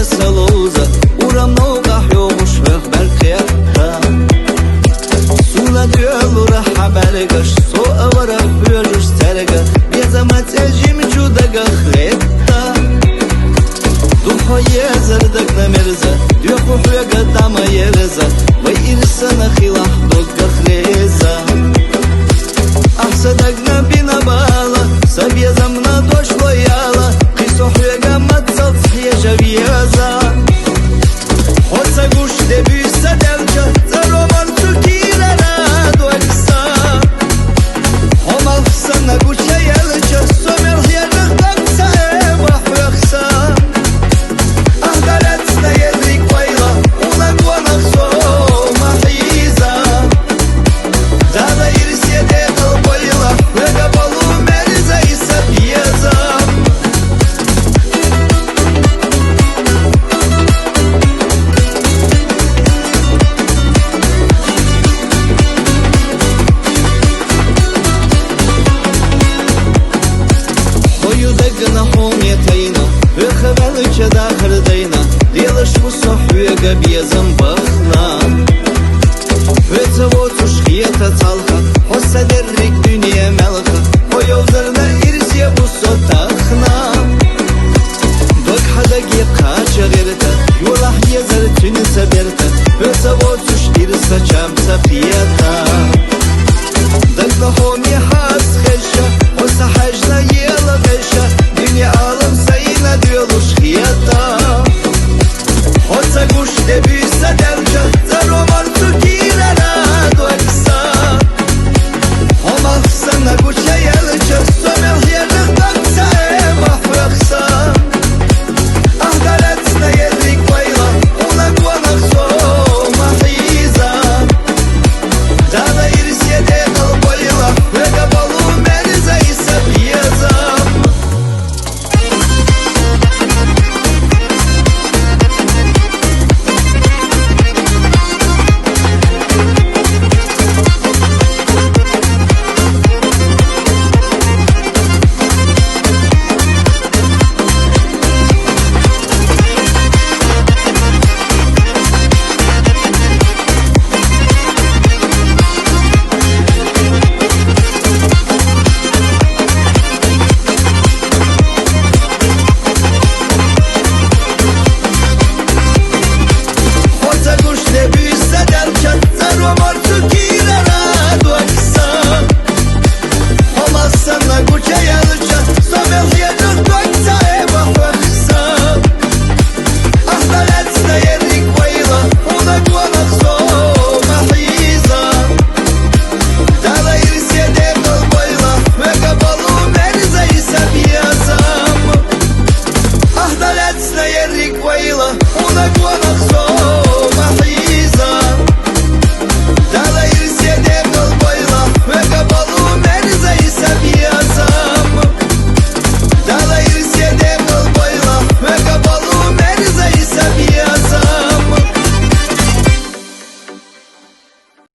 salūza, uram nauga jomuş belkiyata. Sula gölura habergaş, so avara hüyüş terga, bezamat ejim judaga kheta. Duhoye zardak na mirza, duho hüyga dama yerza, ve irsana khilah dogga kheza. Ahsadagna bina bala, sabia zamna doshlo yala, qiso hüyga matsal tsiye javiyaza. Hosa gush de büysa delca, zaroman tukirana doysa. Homal sana guşa yalca, somer hiyagak baksa eva hüyaksa. Ahgaratna yedik bayla, ulan guanak so mahiza. Dada irsiye de kalbayla, hüyga balu meriza isa piyaza. Hoyu dagna hom yetayna, hüyga balu çada khırdayna.